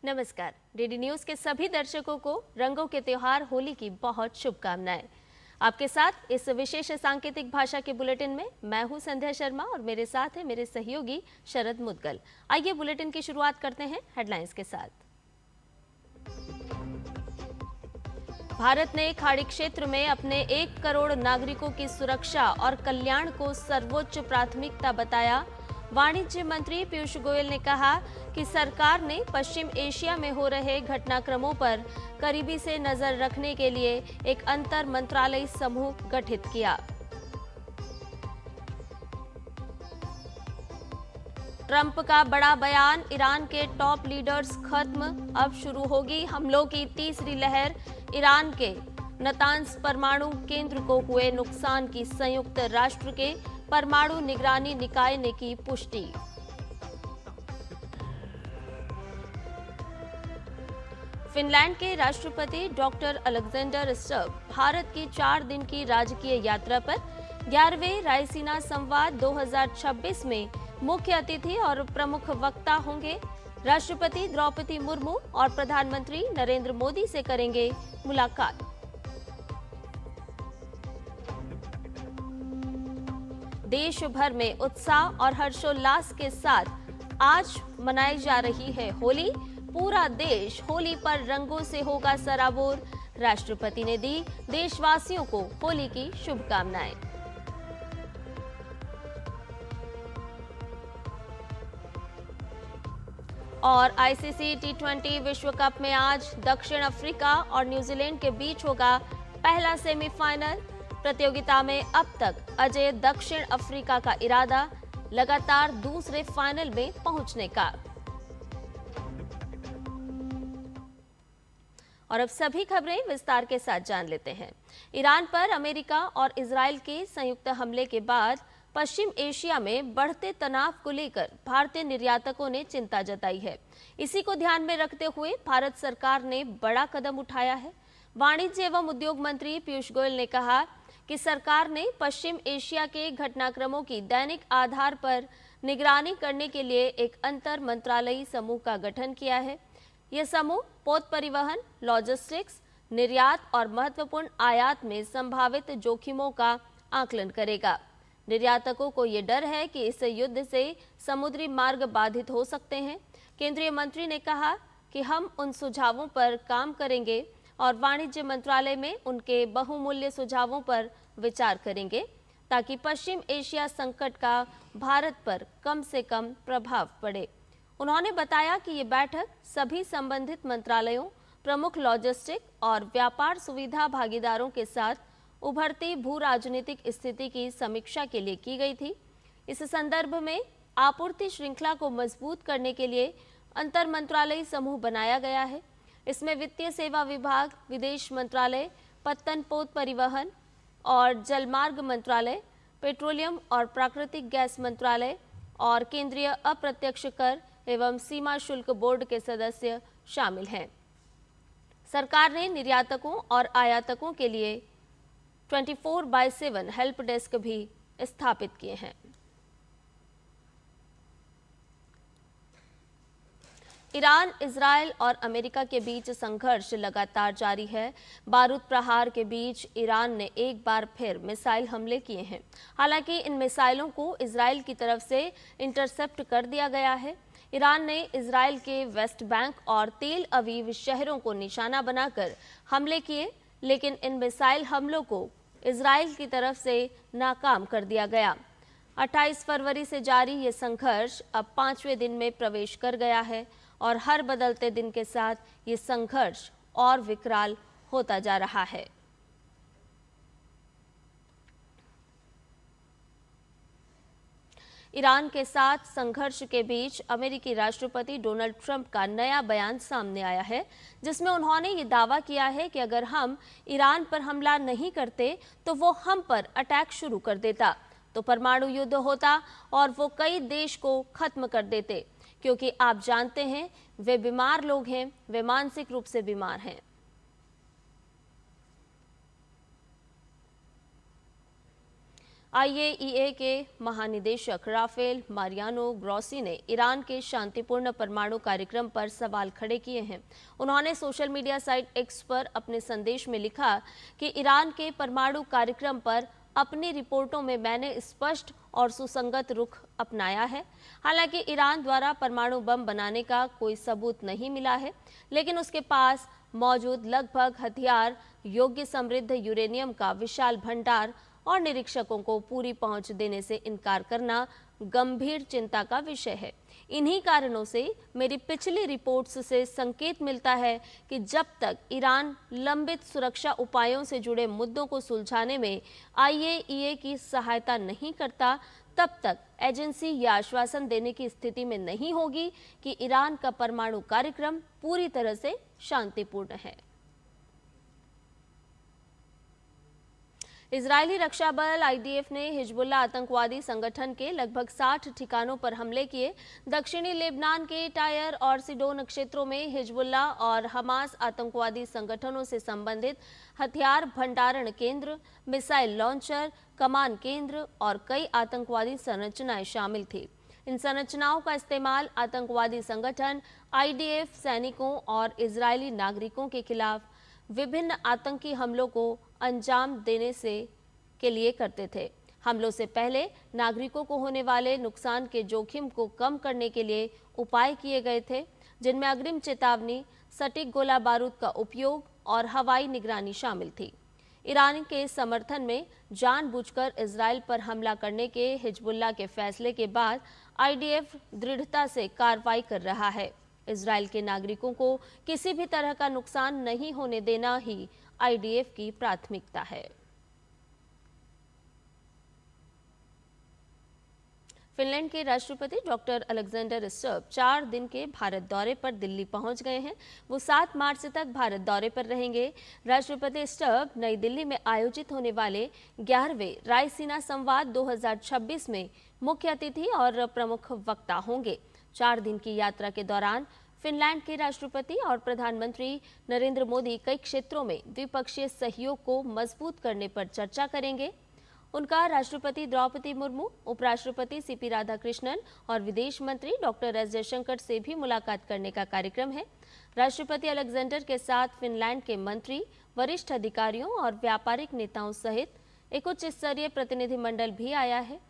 नमस्कार। DD news के सभी दर्शकों को रंगों के त्योहार होली की बहुत शुभकामनाएं। आपके साथ इस विशेष सांकेतिक भाषा के बुलेटिन में मैं हूं संध्या शर्मा और मेरे साथ है मेरे सहयोगी शरद मुदगल। आइए बुलेटिन की शुरुआत करते हैं हेडलाइंस के साथ। भारत ने खाड़ी क्षेत्र में अपने 1 करोड़ नागरिकों की सुरक्षा और कल्याण को सर्वोच्च प्राथमिकता बताया। वाणिज्य मंत्री पीयूष गोयल ने कहा कि सरकार ने पश्चिम एशिया में हो रहे घटनाक्रमों पर करीबी से नजर रखने के लिए एक अंतर मंत्रालयी समूह गठित किया। ट्रंप का बड़ा बयान, ईरान के टॉप लीडर्स खत्म, अब शुरू होगी हमलों की तीसरी लहर। ईरान के नतांज परमाणु केंद्र को हुए नुकसान की संयुक्त राष्ट्र के परमाणु निगरानी निकाय ने की पुष्टि। फिनलैंड के राष्ट्रपति डॉक्टर अलेक्जेंडर स्टब भारत की 4 दिन की राजकीय यात्रा पर 11वें रायसीना संवाद 2026 में मुख्य अतिथि और प्रमुख वक्ता होंगे। राष्ट्रपति द्रौपदी मुर्मू और प्रधानमंत्री नरेंद्र मोदी से करेंगे मुलाकात। देश भर में उत्साह और हर्षोल्लास के साथ आज मनाई जा रही है होली। पूरा देश होली पर रंगों से होगा सराबोर। राष्ट्रपति ने दी देशवासियों को होली की शुभकामनाएं। और आईसीसी टी20 विश्व कप में आज दक्षिण अफ्रीका और न्यूजीलैंड के बीच होगा पहला सेमीफाइनल। प्रतियोगिता में अब तक अजय दक्षिण अफ्रीका का इरादा लगातार दूसरे फाइनल में पहुंचने का। और अब सभी खबरें विस्तार के साथ जान लेते हैं। ईरान पर अमेरिका और इजरायल के संयुक्त हमले के बाद पश्चिम एशिया में बढ़ते तनाव को लेकर भारतीय निर्यातकों ने चिंता जताई है। इसी को ध्यान में रखते हुए भारत सरकार ने बड़ा कदम उठाया है। वाणिज्य एवं उद्योग मंत्री पीयूष गोयल ने कहा कि सरकार ने पश्चिम एशिया के घटनाक्रमों की दैनिक आधार पर निगरानी करने के लिए एक अंतर मंत्रालयी समूह का गठन किया है। यह समूह पोत परिवहन, लॉजिस्टिक्स, निर्यात और महत्वपूर्ण आयात में संभावित जोखिमों का आकलन करेगा। निर्यातकों को ये डर है कि इस युद्ध से समुद्री मार्ग बाधित हो सकते हैं। केंद्रीय मंत्री ने कहा कि हम उन सुझावों पर काम करेंगे और वाणिज्य मंत्रालय में उनके बहुमूल्य सुझावों पर विचार करेंगे ताकि पश्चिम एशिया संकट का भारत पर कम से कम प्रभाव पड़े। उन्होंने बताया कि ये बैठक सभी संबंधित मंत्रालयों, प्रमुख लॉजिस्टिक और व्यापार सुविधा भागीदारों के साथ उभरती भू राजनीतिक स्थिति की समीक्षा के लिए की गई थी। इस संदर्भ में आपूर्ति श्रृंखला को मजबूत करने के लिए अंतर मंत्रालयी समूह बनाया गया है। इसमें वित्तीय सेवा विभाग, विदेश मंत्रालय, पत्तन पोत परिवहन और जलमार्ग मंत्रालय, पेट्रोलियम और प्राकृतिक गैस मंत्रालय और केंद्रीय अप्रत्यक्ष कर एवं सीमा शुल्क बोर्ड के सदस्य शामिल हैं। सरकार ने निर्यातकों और आयातकों के लिए 24/7 हेल्प डेस्क भी स्थापित किए हैं। ईरान, इजरायल और अमेरिका के बीच संघर्ष लगातार जारी है। बारूद प्रहार के बीच ईरान ने एक बार फिर मिसाइल हमले किए हैं। हालांकि इन मिसाइलों को इजरायल की तरफ से इंटरसेप्ट कर दिया गया है। ईरान ने इजरायल के वेस्ट बैंक और तेल अवीव शहरों को निशाना बनाकर हमले किए, लेकिन इन मिसाइल हमलों को इजरायल की तरफ से नाकाम कर दिया गया। 28 फरवरी से जारी ये संघर्ष अब 5वें दिन में प्रवेश कर गया है और हर बदलते दिन के साथ ये संघर्ष और विकराल होता जा रहा है। ईरान के साथ संघर्ष के बीच अमेरिकी राष्ट्रपति डोनाल्ड ट्रंप का नया बयान सामने आया है, जिसमें उन्होंने ये दावा किया है कि अगर हम ईरान पर हमला नहीं करते तो वो हम पर अटैक शुरू कर देता, तो परमाणु युद्ध होता और वो कई देश को खत्म कर देते, क्योंकि आप जानते हैं वे बीमार लोग हैं, वे मानसिक रूप से बीमार हैं। IAEA के महानिदेशक राफेल मारियानो ग्रोसी ने ईरान के शांतिपूर्ण परमाणु कार्यक्रम पर सवाल खड़े किए हैं। उन्होंने सोशल मीडिया साइट एक्स पर अपने संदेश में लिखा कि ईरान के परमाणु कार्यक्रम पर अपनी रिपोर्टों में मैंने स्पष्ट और सुसंगत रुख अपनाया है। हालांकि ईरान द्वारा परमाणु बम बनाने का कोई सबूत नहीं मिला है, लेकिन उसके पास मौजूद लगभग हथियार योग्य समृद्ध यूरेनियम का विशाल भंडार और निरीक्षकों को पूरी पहुंच देने से इनकार करना गंभीर चिंता का विषय है। इन्हीं कारणों से मेरी पिछली रिपोर्ट्स से संकेत मिलता है कि जब तक ईरान लंबित सुरक्षा उपायों से जुड़े मुद्दों को सुलझाने में IAEA की सहायता नहीं करता, तब तक एजेंसी यह आश्वासन देने की स्थिति में नहीं होगी कि ईरान का परमाणु कार्यक्रम पूरी तरह से शांतिपूर्ण है। इजरायली रक्षा बल IDF ने हिजबुल्लाह आतंकवादी संगठन के लगभग 60 ठिकानों पर हमले किए। दक्षिणी लेबनान के टायर और सिडोन क्षेत्रों में हिजबुल्लाह और हमास आतंकवादी संगठनों से संबंधित हथियार भंडारण केंद्र, मिसाइल लॉन्चर, कमान केंद्र और कई आतंकवादी संरचनाएं शामिल थी। इन संरचनाओं का इस्तेमाल आतंकवादी संगठन IDF सैनिकों और इजरायली नागरिकों के खिलाफ विभिन्न आतंकी हमलों को अंजाम देने के लिए करते थे। हमलों से पहले नागरिकों को होने वाले नुकसान के जोखिम को कम करने के लिए उपाय किए गए थे, जिनमें अग्रिम चेतावनी, सटीक गोला बारूद का उपयोग और हवाई निगरानी शामिल थी। ईरान के समर्थन में जानबूझकर इजराइल पर हमला करने के हिजबुल्लाह के फैसले के बाद IDF दृढ़ता से कार्रवाई कर रहा है। इजराइल के नागरिकों को किसी भी तरह का नुकसान नहीं होने देना ही IDF की प्राथमिकता है। फिनलैंड के राष्ट्रपति डॉक्टर अलेक्जेंडर स्टर्ब 4 दिन के भारत दौरे पर दिल्ली पहुंच गए हैं। वो 7 मार्च तक भारत दौरे पर रहेंगे। राष्ट्रपति स्टर्ब नई दिल्ली में आयोजित होने वाले 11वें रायसीना संवाद 2026 में मुख्य अतिथि और प्रमुख वक्ता होंगे। 4 दिन की यात्रा के दौरान फिनलैंड के राष्ट्रपति और प्रधानमंत्री नरेंद्र मोदी कई क्षेत्रों में द्विपक्षीय सहयोग को मजबूत करने पर चर्चा करेंगे। उनका राष्ट्रपति द्रौपदी मुर्मू, उपराष्ट्रपति CP राधाकृष्णन और विदेश मंत्री डॉक्टर S जयशंकर से भी मुलाकात करने का कार्यक्रम है। राष्ट्रपति अलेक्जेंडर के साथ फिनलैंड के मंत्री, वरिष्ठ अधिकारियों और व्यापारिक नेताओं सहित एक उच्च स्तरीय प्रतिनिधिमंडल भी आया है।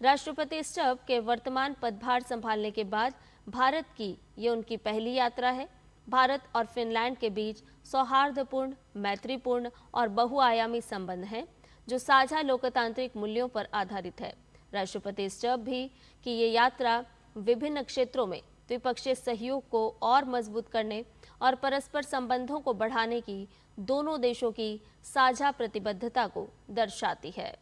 राष्ट्रपति स्टर्ब के वर्तमान पदभार संभालने के बाद भारत की ये उनकी पहली यात्रा है। भारत और फिनलैंड के बीच सौहार्दपूर्ण, मैत्रीपूर्ण और बहुआयामी संबंध हैं, जो साझा लोकतांत्रिक मूल्यों पर आधारित है। राष्ट्रपति स्टर्ब भी कि ये यात्रा विभिन्न क्षेत्रों में द्विपक्षीय सहयोग को और मजबूत करने और परस्पर संबंधों को बढ़ाने की दोनों देशों की साझा प्रतिबद्धता को दर्शाती है।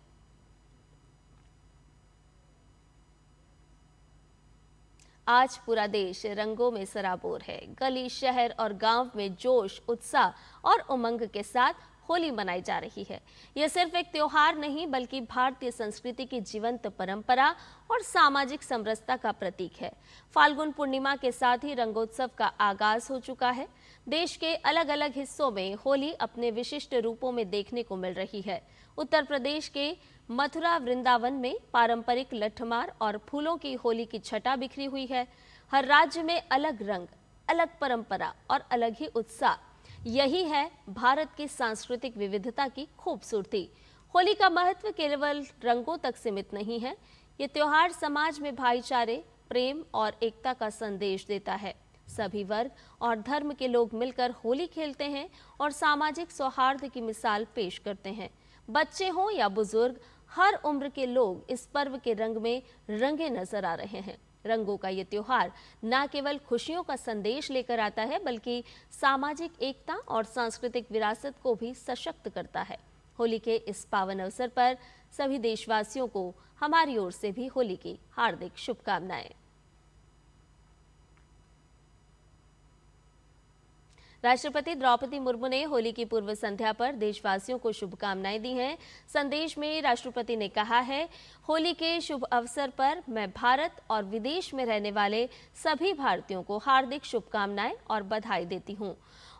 आज पूरा देश रंगों में सराबोर है। गली, शहर और गांव में जोश, उत्साह और उमंग के साथ होली मनाई जा रही है। यह सिर्फ एक त्योहार नहीं, बल्कि भारतीय संस्कृति की जीवंत परंपरा और सामाजिक समरसता का प्रतीक है। फाल्गुन पूर्णिमा के साथ ही रंगोत्सव का आगाज हो चुका है। देश के अलग अलग हिस्सों में होली अपने विशिष्ट रूपों में देखने को मिल रही है। उत्तर प्रदेश के मथुरा वृंदावन में पारंपरिक लठमार और फूलों की होली की छटा बिखरी हुई है। हर राज्य में अलग रंग, अलग परंपरा और अलग ही उत्साह। यही है भारत की सांस्कृतिक विविधता की खूबसूरती। होली का महत्व केवल रंगों तक सीमित नहीं है। ये त्योहार समाज में भाईचारे, प्रेम और एकता का संदेश देता है। सभी वर्ग और धर्म के लोग मिलकर होली खेलते हैं और सामाजिक सौहार्द की मिसाल पेश करते हैं। बच्चे हों या बुजुर्ग, हर उम्र के लोग इस पर्व के रंग में रंगे नजर आ रहे हैं। रंगों का ये त्योहार न केवल खुशियों का संदेश लेकर आता है, बल्कि सामाजिक एकता और सांस्कृतिक विरासत को भी सशक्त करता है। होली के इस पावन अवसर पर सभी देशवासियों को हमारी ओर से भी होली की हार्दिक शुभकामनाएं। राष्ट्रपति द्रौपदी मुर्मू ने होली की पूर्व संध्या पर देशवासियों को शुभकामनाएं दी हैं। संदेश में राष्ट्रपति ने कहा है, होली के शुभ अवसर पर मैं भारत और विदेश में रहने वाले सभी भारतीयों को हार्दिक शुभकामनाएं और बधाई देती हूं।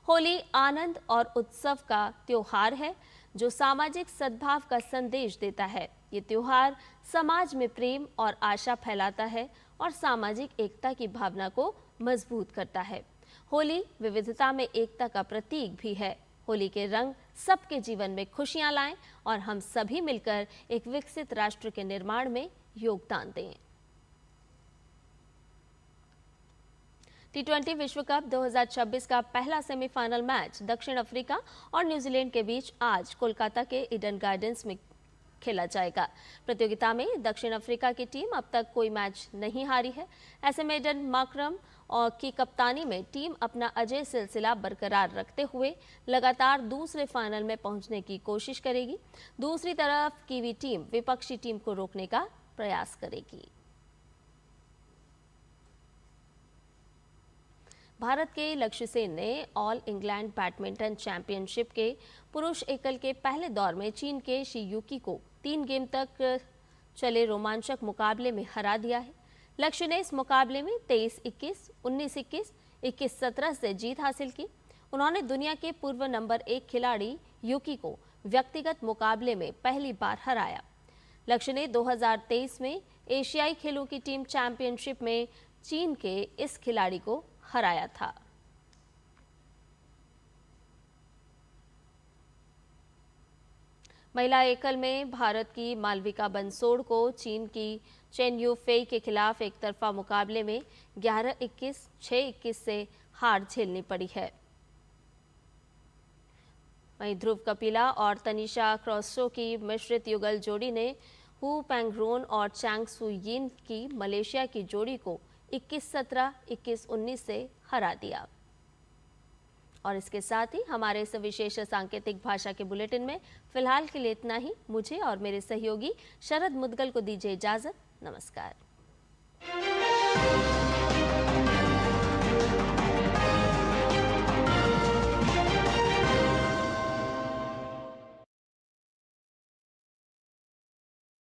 होली आनंद और उत्सव का त्योहार है, जो सामाजिक सद्भाव का संदेश देता है। ये त्योहार समाज में प्रेम और आशा फैलाता है और सामाजिक एकता की भावना को मजबूत करता है। होली विविधता में एकता का प्रतीक भी है। होली के रंग सबके जीवन में खुशियां लाएं और हम सभी मिलकर एक विकसित राष्ट्र के निर्माण में योगदान दें। टी20 विश्व कप 2026 का पहला सेमीफाइनल मैच दक्षिण अफ्रीका और न्यूजीलैंड के बीच आज कोलकाता के ईडन गार्डन्स में खेला जाएगा। प्रतियोगिता में दक्षिण अफ्रीका की टीम अब तक कोई मैच नहीं हारी है। ऐसे में एडन मार्करम की कप्तानी में टीम अपना अजेय सिलसिला बरकरार रखते हुए लगातार दूसरे फाइनल में पहुंचने की कोशिश करेगी। दूसरी तरफ कीवी टीम विपक्षी टीम को रोकने का प्रयास करेगी। भारत के लक्ष्य सेन ने ऑल इंग्लैंड बैडमिंटन चैंपियनशिप के पुरुष एकल के पहले दौर में चीन के शी युकी को 3 गेम तक चले रोमांचक मुकाबले में हरा दिया है। लक्ष्य ने इस मुकाबले में 23-21, 19-21, 21-17 से जीत हासिल की। उन्होंने दुनिया के पूर्व नंबर 1 खिलाड़ी युकी को व्यक्तिगत मुकाबले में पहली बार हराया। लक्ष्य ने 2023 में एशियाई खेलों की टीम चैंपियनशिप में चीन के इस खिलाड़ी को हराया था। महिला एकल में भारत की मालविका बंसोड़ को चीन की चेन यू फेई के खिलाफ एक तरफा मुकाबले में 11-21, 6-21 से हार झेलनी पड़ी है। वहीं ध्रुव कपिला और तनिषा क्रॉसो की मिश्रित युगल जोड़ी ने हु पेंगरोन और चैंग सू यिन की मलेशिया की जोड़ी को 21-17, 21-19 से हरा दिया। और इसके साथ ही हमारे इस विशेष सांकेतिक भाषा के बुलेटिन में फिलहाल के लिए इतना ही। मुझे और मेरे सहयोगी शरद मुदगल को दीजिए इजाजत। नमस्कार।